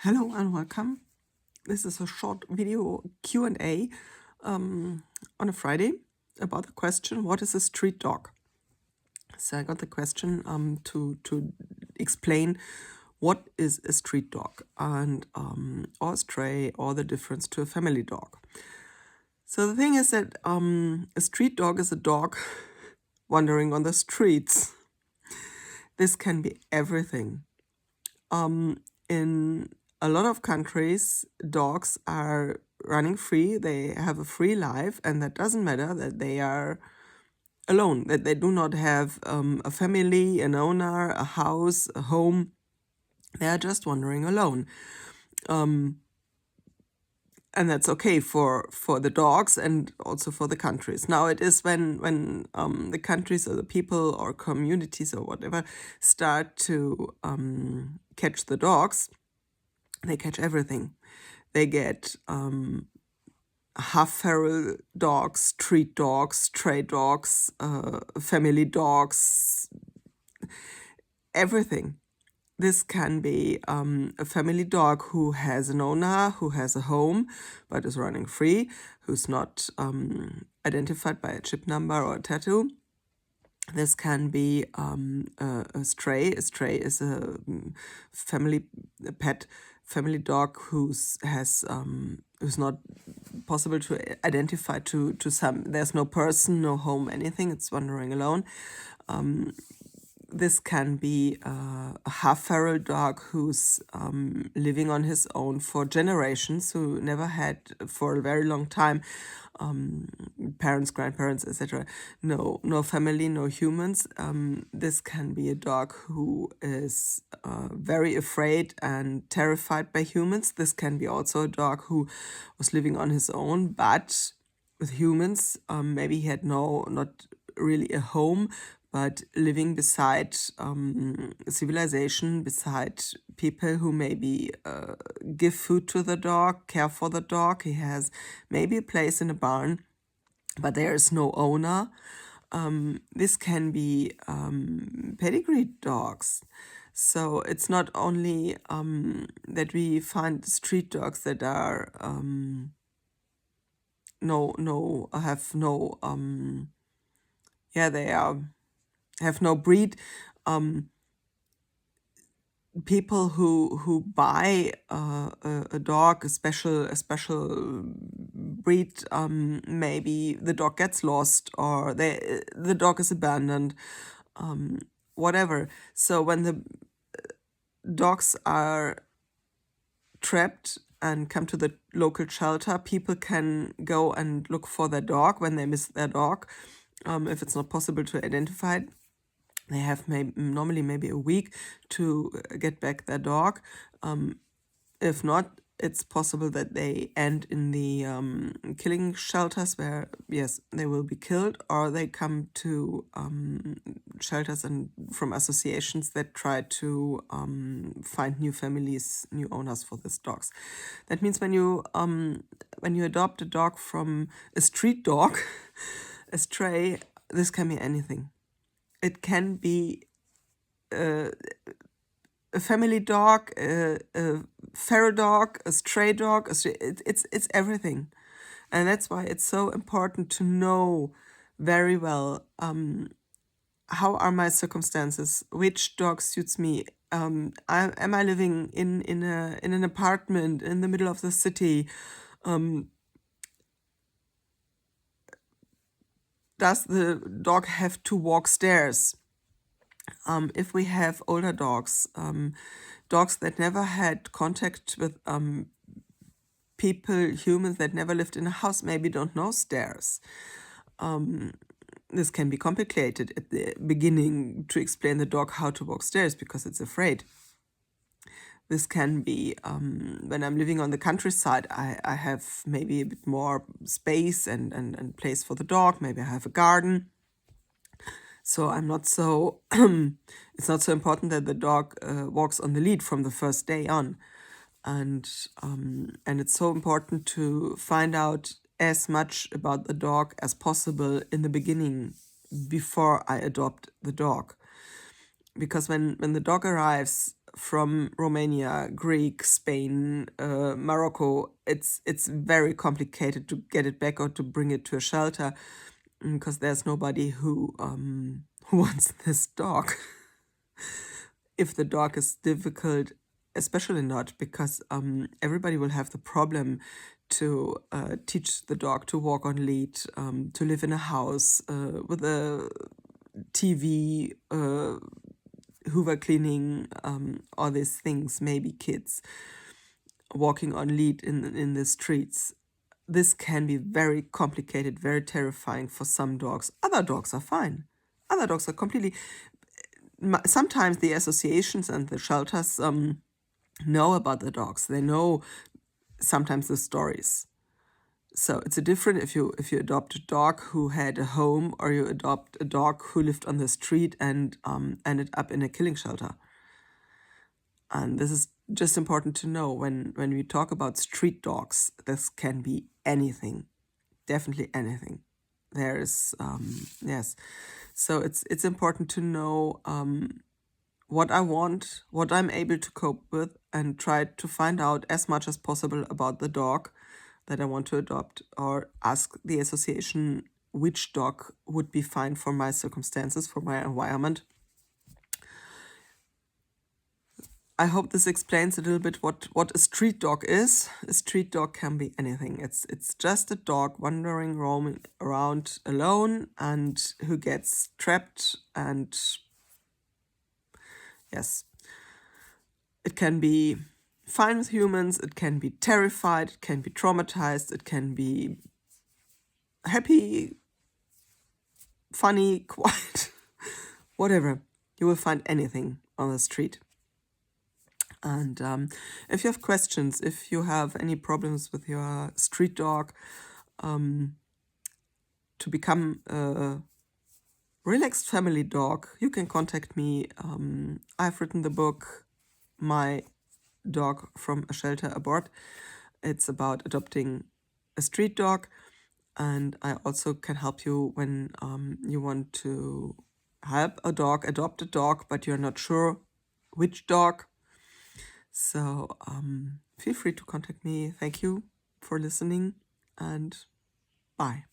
Hello and welcome. This is a short video Q&A on a Friday about the question, what is a street dog? So I got the question to explain what is a street dog and or a stray or the difference to a family dog. So the thing is that a street dog is a dog wandering on the streets. This can be everything. In a lot of countries, dogs are running free. They have a free life, and that doesn't matter that they are alone, that they do not have a family, an owner, a house, a home. They are just wandering alone. And that's okay for the dogs and also for the countries. Now it is when the countries or the people or communities or whatever start to catch the dogs, they catch everything. They get half-feral dogs, street dogs, stray dogs, family dogs, everything. This can be a family dog who has an owner, who has a home, but is running free, who's not identified by a chip number or a tattoo. This can be a stray. A stray is a pet family dog who's not possible to identify to some. There's no person, no home, anything. It's wandering alone. This can be a half-feral dog who's living on his own for generations, who never had for a very long time parents, grandparents, etc. No family, no humans. This can be a dog who is very afraid and terrified by humans. This can be also a dog who was living on his own, but with humans. Maybe he had not really a home, but living beside civilization, beside people who maybe give food to the dog, care for the dog. He has maybe a place in a barn, but there is no owner. This can be pedigree dogs. So it's not only that we find street dogs that are have no breed. People who buy a dog, a special breed, maybe the dog gets lost or the dog is abandoned, whatever. So when the dogs are trapped and come to the local shelter, people can go and look for their dog when they miss their dog. If it's not possible to identify it, they have normally maybe a week to get back their dog. If not, it's possible that they end in the killing shelters where, yes, they will be killed, or they come to shelters and from associations that try to find new families, new owners for these dogs. That means when you adopt a dog from a street dog, a stray, this can be anything. It can be a family dog, a feral dog, a stray dog. It's everything, and that's why it's so important to know very well how are my circumstances, which dog suits me. Am I living in an apartment in the middle of the city? Does the dog have to walk stairs? If we have older dogs, dogs that never had contact with people, humans that never lived in a house, maybe don't know stairs. This can be complicated at the beginning to explain the dog how to walk stairs because it's afraid. This can be when I'm living on the countryside, I have maybe a bit more space and place for the dog. Maybe I have a garden. So I'm not so, it's not so important that the dog walks on the lead from the first day on. And it's so important to find out as much about the dog as possible in the beginning before I adopt the dog. Because when the dog arrives, from Romania, Greek, Spain, Morocco. It's very complicated to get it back or to bring it to a shelter, because there's nobody who wants this dog. If the dog is difficult, especially not, because everybody will have the problem to teach the dog to walk on lead, to live in a house with a TV, Hoover cleaning, all these things, maybe kids walking on lead in the streets. This can be very complicated, very terrifying for some dogs. Other dogs are fine. Other dogs are completely... Sometimes the associations and the shelters know about the dogs. They know sometimes the stories. So it's a different if you adopt a dog who had a home, or you adopt a dog who lived on the street and ended up in a killing shelter. And this is just important to know when we talk about street dogs. This can be anything, definitely anything. There is yes. So it's important to know what I want, what I'm able to cope with, and try to find out as much as possible about the dog that I want to adopt, or ask the association which dog would be fine for my circumstances, for my environment. I hope this explains a little bit what a street dog is. A street dog can be anything. It's just a dog wandering, roaming around alone, and who gets trapped. And yes, it can be fine with humans, it can be terrified, it can be traumatized, it can be happy, funny, quiet, whatever. You will find anything on the street. And if you have questions, if you have any problems with your street dog, to become a relaxed family dog, you can contact me. I've written the book, My Dog from a Shelter Abroad. It's about adopting a street dog, and I also can help you when you want to help a dog, adopt a dog, but you're not sure which dog. So feel free to contact me. Thank you for listening, and bye.